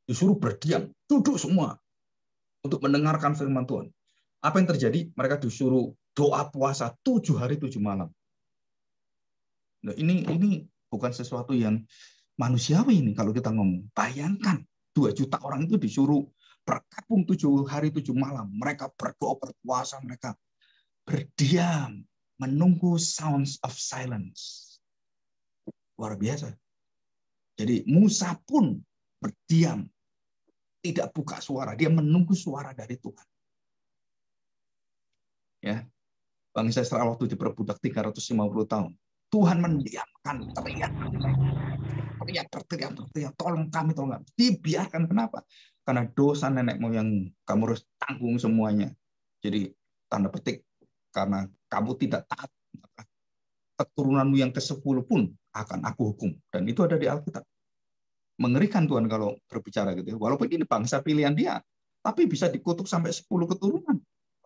Disuruh berdiam, duduk semua untuk mendengarkan firman Tuhan. Apa yang terjadi? Mereka disuruh doa puasa 7 hari 7 malam. Nah, ini bukan sesuatu yang manusiawi ini kalau kita ngomong. Bayangkan 2 juta orang itu disuruh berkabung 7 hari 7 malam. Mereka berdoa, berpuasa, mereka berdiam, menunggu sounds of silence. Luar biasa. Jadi Musa pun berdiam, tidak buka suara. Dia menunggu suara dari Tuhan. Ya, bangsa Israel waktu diperbudak 350 tahun. Tuhan mendiamkan, teriak, tolong kami, dibiarkan. Kenapa? Karena dosa nenek moyang kamu harus tanggung semuanya. Jadi tanda petik, karena kamu tidak taat, keturunanmu yang ke-10 pun akan aku hukum. Dan itu ada di Alkitab. mengerikan Tuhan kalau berbicara gitu. Walaupun ini bangsa pilihan dia, tapi bisa dikutuk sampai 10 keturunan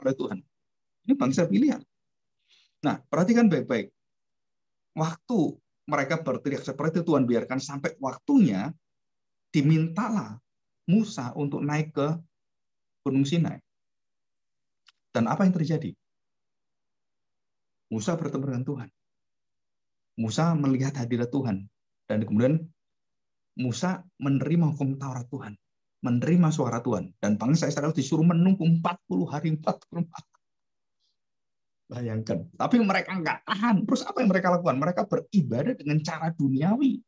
oleh Tuhan. Ini bangsa pilihan. Nah, perhatikan baik-baik. Waktu mereka berteriak seperti itu, Tuhan biarkan sampai waktunya, dimintalah Musa untuk naik ke Gunung Sinai. Dan apa yang terjadi? Musa bertemu dengan Tuhan. Musa melihat hadirat Tuhan. Dan kemudian Musa menerima hukum Taurat Tuhan. Menerima suara Tuhan. Dan bangsa Israel disuruh menunggu 40 hari, 40 malam. Bayangkan. Tapi mereka nggak tahan. Terus apa yang mereka lakukan? Mereka beribadah dengan cara duniawi.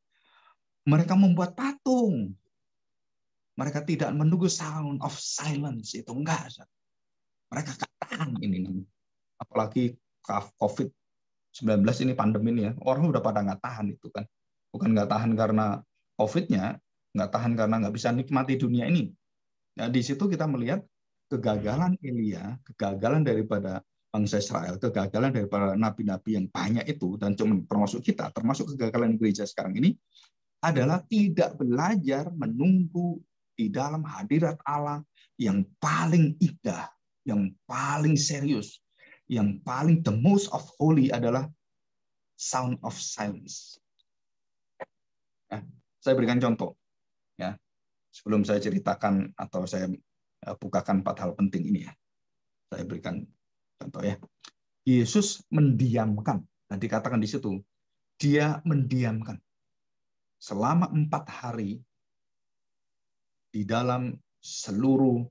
Mereka membuat patung. Mereka tidak menunggu sound of silence. Itu enggak. Mereka nggak tahan ini. Apalagi COVID-19 ini, pandemi ini ya. Orang udah pada nggak tahan itu kan. Bukan nggak tahan karena COVID-nya, nggak tahan karena nggak bisa nikmati dunia ini. Nah, di situ kita melihat kegagalan Elia, kegagalan daripada bangsa Israel, kegagalan daripada nabi-nabi yang banyak itu, dan cuma termasuk kita, termasuk kegagalan gereja sekarang ini, adalah tidak belajar menunggu di dalam hadirat Allah yang paling indah, yang paling serius, yang paling the most of holy adalah sound of silence. Ya, saya berikan contoh. Ya, sebelum saya ceritakan atau saya bukakan 4 hal penting ini ya. Saya berikan contoh ya. Yesus mendiamkan, dan dikatakan di situ, dia mendiamkan selama 4 hari di dalam seluruh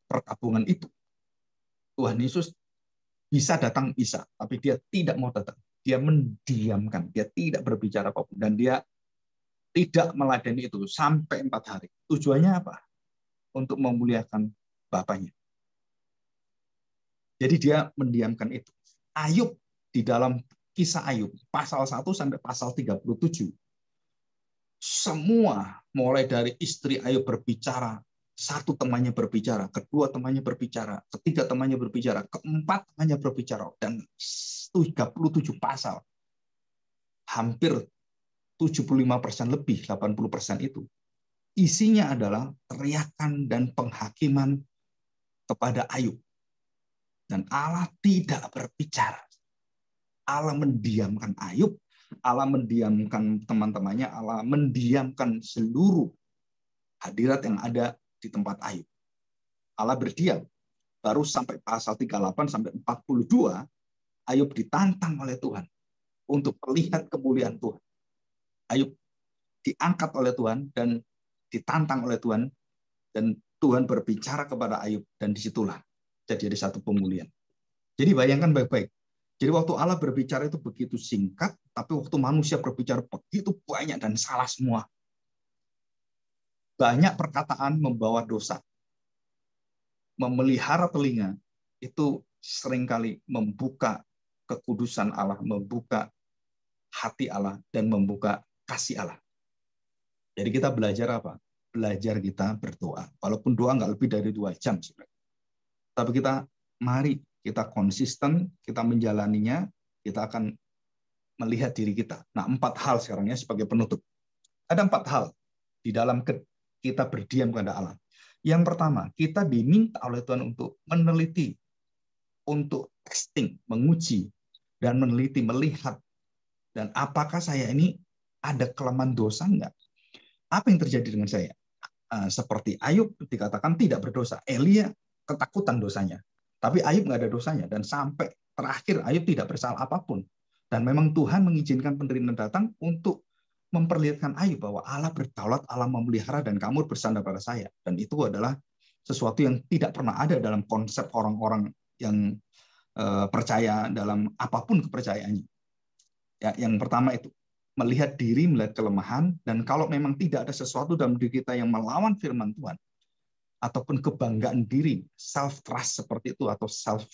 perkabungan itu. Tuhan Yesus bisa datang, bisa, tapi dia tidak mau datang. Dia mendiamkan, dia tidak berbicara apapun, dan dia tidak meladeni itu sampai 4 hari. Tujuannya apa? Untuk memuliakan Bapaknya. Jadi dia mendiamkan itu. Ayub, di dalam kisah Ayub, pasal 1 sampai pasal 37, semua mulai dari istri Ayub berbicara, 1 temannya berbicara, kedua temannya berbicara, ketiga temannya berbicara, keempat temannya berbicara, dan 37 pasal, hampir 75% lebih, 80% itu, isinya adalah teriakan dan penghakiman kepada Ayub. Dan Allah tidak berbicara. Allah mendiamkan Ayub, Allah mendiamkan teman-temannya, Allah mendiamkan seluruh hadirat yang ada di tempat Ayub. Allah berdiam. Baru sampai pasal 38 sampai 42, Ayub ditantang oleh Tuhan untuk melihat kemuliaan Tuhan. Ayub diangkat oleh Tuhan dan ditantang oleh Tuhan, dan Tuhan berbicara kepada Ayub, dan disitulah terjadi satu pemulihan. Jadi bayangkan baik-baik. Jadi waktu Allah berbicara itu begitu singkat, tapi waktu manusia berbicara begitu banyak dan salah semua. Banyak perkataan membawa dosa. Memelihara telinga itu seringkali membuka kekudusan Allah, membuka hati Allah, dan membuka kasih Allah. Jadi kita belajar apa? Belajar kita berdoa. Walaupun doa nggak lebih dari 2 jam. Tapi mari kita konsisten, kita menjalaninya, kita akan melihat diri kita. Nah, 4 hal sekarang ya sebagai penutup. Ada 4 hal di dalam kita berdiam kepada Allah. Yang pertama, kita diminta oleh Tuhan untuk meneliti, untuk testing, menguji, dan meneliti, melihat, dan apakah saya ini ada kelemahan dosa enggak? Apa yang terjadi dengan saya? Seperti Ayub dikatakan tidak berdosa. Elia ketakutan dosanya. Tapi Ayub nggak ada dosanya. Dan sampai terakhir Ayub tidak bersalah apapun. Dan memang Tuhan mengizinkan penderitaan datang untuk memperlihatkan Ayub bahwa Allah berdaulat, Allah memelihara, dan kamu bersandar pada saya. Dan itu adalah sesuatu yang tidak pernah ada dalam konsep orang-orang yang percaya dalam apapun kepercayaannya. Ya, yang pertama itu. Melihat diri, melihat kelemahan, dan kalau memang tidak ada sesuatu dalam diri kita yang melawan firman Tuhan, ataupun kebanggaan diri, self trust seperti itu, atau self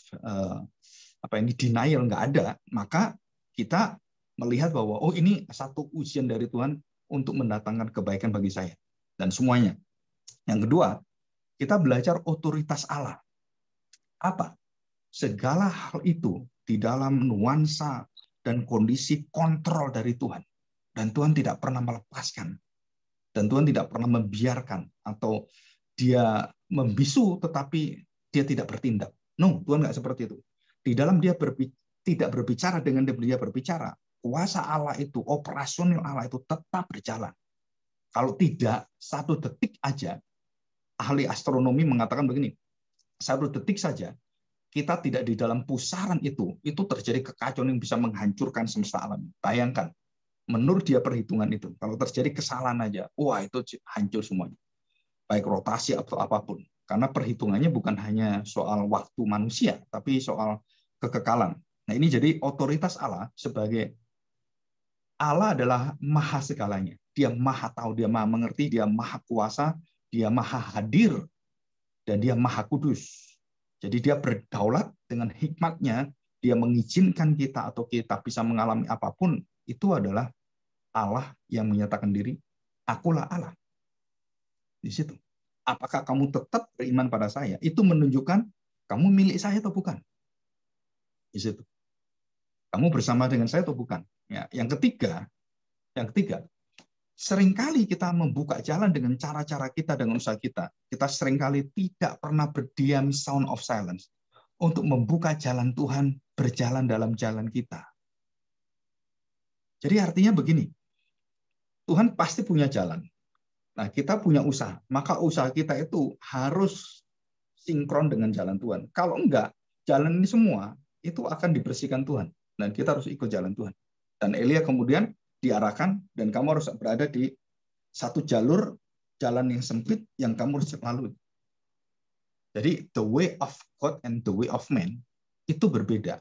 denial nggak ada, maka kita melihat bahwa oh ini satu ujian dari Tuhan untuk mendatangkan kebaikan bagi saya dan semuanya. Yang kedua, kita belajar otoritas Allah. Apa? Segala hal itu di dalam nuansa dan kondisi kontrol dari Tuhan. Dan Tuhan tidak pernah melepaskan. Dan Tuhan tidak pernah membiarkan atau dia membisu tetapi dia tidak bertindak. No, Tuhan nggak seperti itu. Di dalam dia tidak berbicara dengan dia berbicara, kuasa Allah itu, operasional Allah itu tetap berjalan. Kalau tidak, 1 detik aja, ahli astronomi mengatakan begini, 1 detik saja, kita tidak di dalam pusaran itu terjadi kekacauan yang bisa menghancurkan semesta alam. Bayangkan, menurut dia perhitungan itu, kalau terjadi kesalahan aja, wah itu hancur semuanya. Baik rotasi atau apapun. Karena perhitungannya bukan hanya soal waktu manusia, tapi soal kekekalan. Nah ini jadi otoritas Allah sebagai Allah adalah maha segalanya. Dia maha tahu, dia maha mengerti, dia maha kuasa, dia maha hadir, dan dia maha kudus. Jadi dia berdaulat dengan hikmatnya, dia mengizinkan kita atau kita bisa mengalami apapun, itu adalah Allah yang menyatakan diri, akulah Allah. Di situ. Apakah kamu tetap beriman pada saya? Itu menunjukkan kamu milik saya atau bukan. Di situ. Kamu bersama dengan saya atau bukan? Ya, yang ketiga, seringkali kita membuka jalan dengan cara-cara kita, dengan usaha kita. Kita seringkali tidak pernah berdiam sound of silence untuk membuka jalan Tuhan berjalan dalam jalan kita. Jadi artinya begini, Tuhan pasti punya jalan. Nah, kita punya usaha. Maka usaha kita itu harus sinkron dengan jalan Tuhan. Kalau enggak, jalan ini semua itu akan dibersihkan Tuhan. Dan kita harus ikut jalan Tuhan. Dan Elia kemudian diarahkan, dan kamu harus berada di satu jalur jalan yang sempit yang kamu harus lalui. Jadi the way of God and the way of man itu berbeda.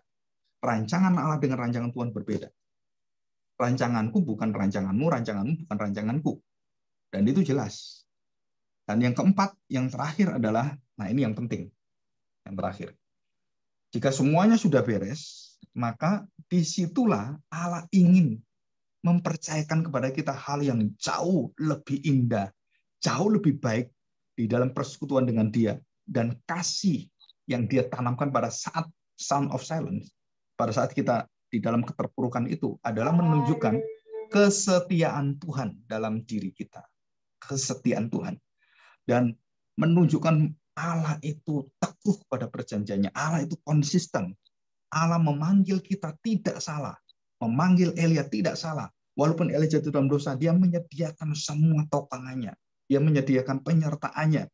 Rancangan Allah dengan rancangan Tuhan berbeda. Rancanganku bukan rancanganmu, rancanganmu bukan rancanganku. Dan itu jelas. Dan yang keempat, yang terakhir adalah, nah ini yang penting. Yang terakhir. Jika semuanya sudah beres, maka disitulah Allah ingin mempercayakan kepada kita hal yang jauh lebih indah, jauh lebih baik di dalam persekutuan dengan Dia, dan kasih yang Dia tanamkan pada saat sound of silence, pada saat kita di dalam keterpurukan itu adalah menunjukkan kesetiaan Tuhan dalam diri kita. Kesetiaan Tuhan. Dan menunjukkan Allah itu teguh pada perjanjiannya. Allah itu konsisten. Allah memanggil kita tidak salah. Memanggil Elia tidak salah. Walaupun Elia jatuh dalam dosa, dia menyediakan semua topangannya. Dia menyediakan penyertaannya.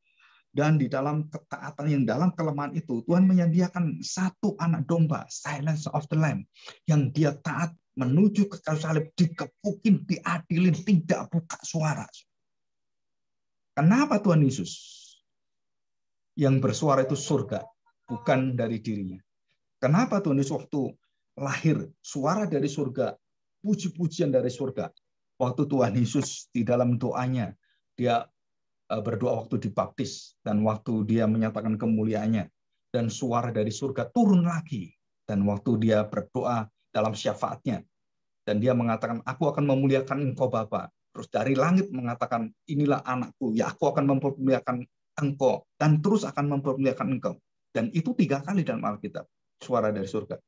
Dan di dalam ketaatan yang dalam kelemahan itu, Tuhan menyediakan satu anak domba, Silence of the Lamb, yang dia taat menuju ke kayu salib, dikepukin, diadilin, tidak buka suara. Kenapa Tuhan Yesus yang bersuara itu surga, bukan dari dirinya? Kenapa Tuhan Yesus waktu lahir, suara dari surga, puji-pujian dari surga? Waktu Tuhan Yesus di dalam doanya, dia berdoa waktu dibaptis, dan waktu dia menyatakan kemuliaannya, dan suara dari surga turun lagi. Dan waktu dia berdoa dalam syafaatnya, dan dia mengatakan, aku akan memuliakan engkau Bapa. Terus dari langit mengatakan, inilah anakku, ya aku akan mempermuliakan engkau, dan terus akan mempermuliakan engkau. Dan itu 3 kali dalam Alkitab, suara dari surga.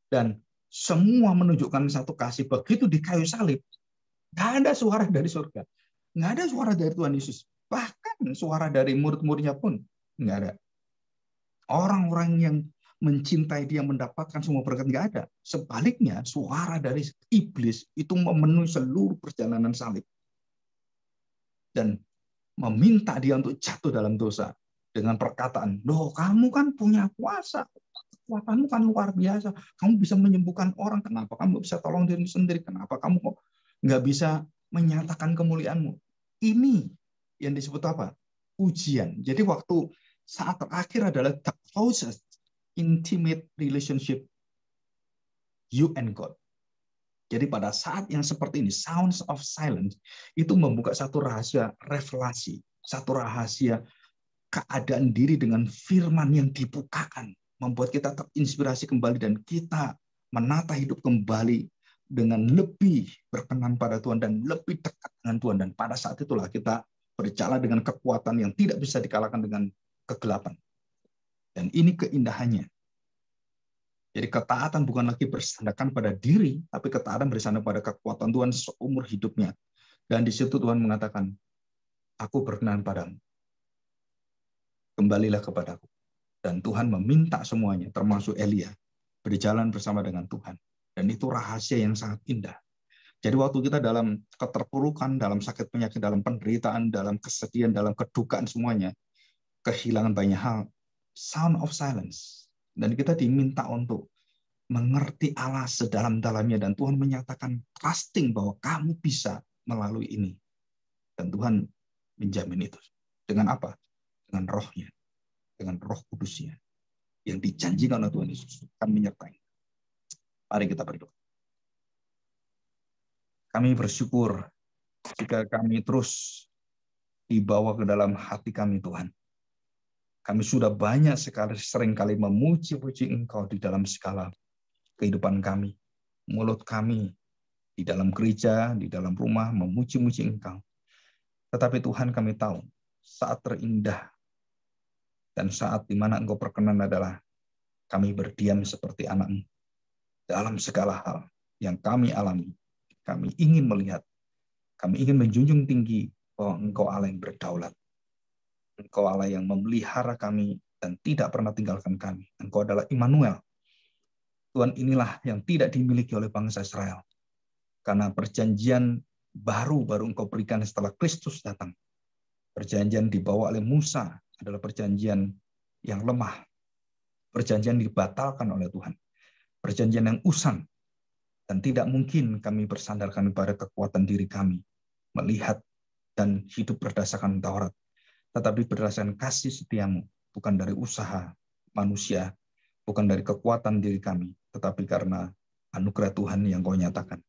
Dan semua menunjukkan satu kasih. Begitu di kayu salib, nggak ada suara dari surga. Nggak ada suara dari Tuhan Yesus. Bahkan suara dari murid-muridnya pun nggak ada. Orang-orang yang mencintai dia, mendapatkan semua berkat, nggak ada. Sebaliknya, suara dari iblis itu memenuhi seluruh perjalanan salib. Dan meminta dia untuk jatuh dalam dosa. Dengan perkataan, loh kamu kan punya kuasa. Kekuatanmu kan luar biasa. Kamu bisa menyembuhkan orang. Kenapa kamu bisa tolong diri sendiri? Kenapa kamu kok nggak bisa menyatakan kemuliaanmu? Ini yang disebut apa? Ujian. Jadi waktu saat terakhir adalah the closest intimate relationship you and God. Jadi pada saat yang seperti ini, sounds of silence, itu membuka satu rahasia revelasi, satu rahasia keadaan diri dengan firman yang dibukakan, membuat kita terinspirasi kembali dan kita menata hidup kembali dengan lebih berkenan pada Tuhan dan lebih dekat dengan Tuhan. Dan pada saat itulah kita berjalan dengan kekuatan yang tidak bisa dikalahkan dengan kegelapan. Dan ini keindahannya. Jadi ketaatan bukan lagi bersandarkan pada diri, tapi ketaatan bersandar pada kekuatan Tuhan seumur hidupnya. Dan di situ Tuhan mengatakan, aku berkenan padamu. Kembalilah kepadaku. Dan Tuhan meminta semuanya, termasuk Elia, berjalan bersama dengan Tuhan. Dan itu rahasia yang sangat indah. Jadi waktu kita dalam keterpurukan, dalam sakit penyakit, dalam penderitaan, dalam kesedihan, dalam kedukaan semuanya, kehilangan banyak hal, sound of silence. Dan kita diminta untuk mengerti Allah sedalam-dalamnya, dan Tuhan menyatakan trusting bahwa kamu bisa melalui ini. Dan Tuhan menjamin itu. Dengan apa? Dengan rohnya. Dengan roh kudusnya. Yang dijanjikan oleh Tuhan Yesus akan menyertai. Mari kita berdoa. Kami bersyukur jika kami terus dibawa ke dalam hati kami, Tuhan. Kami sudah banyak sekali, seringkali memuji-puji Engkau di dalam segala kehidupan kami. Mulut kami di dalam gereja, di dalam rumah, memuji-muji Engkau. Tetapi Tuhan, kami tahu saat terindah dan saat di mana Engkau berkenan adalah kami berdiam seperti anak-Mu dalam segala hal yang kami alami. Kami ingin melihat, kami ingin menjunjung tinggi bahwa Engkau Allah yang berdaulat. Engkau Allah yang memelihara kami dan tidak pernah tinggalkan kami. Engkau adalah Immanuel. Tuhan, inilah yang tidak dimiliki oleh bangsa Israel. Karena perjanjian baru Engkau berikan setelah Kristus datang. Perjanjian dibawa oleh Musa adalah perjanjian yang lemah. Perjanjian dibatalkan oleh Tuhan. Perjanjian yang usang. Dan tidak mungkin kami bersandarkan pada kekuatan diri kami. Melihat dan hidup berdasarkan Taurat. Tetapi berdasarkan kasih setiamu. Bukan dari usaha manusia. Bukan dari kekuatan diri kami. Tetapi karena anugerah Tuhan yang Kau nyatakan.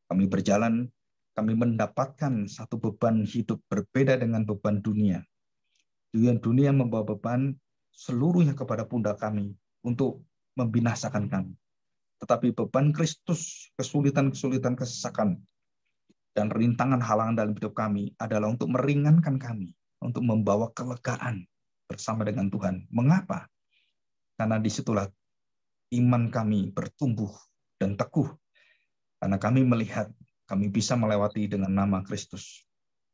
Kami berjalan, kami mendapatkan satu beban hidup berbeda dengan beban dunia. Dunia membawa beban seluruhnya kepada pundak kami untuk membinasakan kami. Tetapi beban Kristus, kesulitan-kesulitan, kesesakan, dan rintangan halangan dalam hidup kami adalah untuk meringankan kami, untuk membawa kelegaan bersama dengan Tuhan. Mengapa? Karena disitulah iman kami bertumbuh dan teguh. Karena kami melihat kami bisa melewati dengan nama Kristus.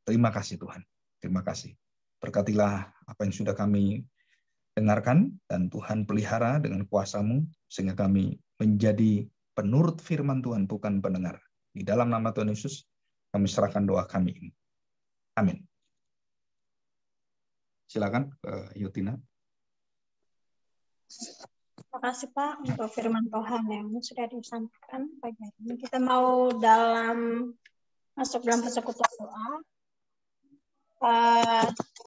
Terima kasih Tuhan. Terima kasih. Berkatilah apa yang sudah kami dengarkan, dan Tuhan pelihara dengan kuasa-Mu, sehingga kami menjadi penurut firman Tuhan, bukan pendengar. Di dalam nama Tuhan Yesus, kami serahkan doa kami ini. Amin. Silakan, Yutina. Terima kasih Pak untuk firman Tuhan yang sudah disampaikan pagi hari ini. Kita mau masuk dalam persekutuan doa.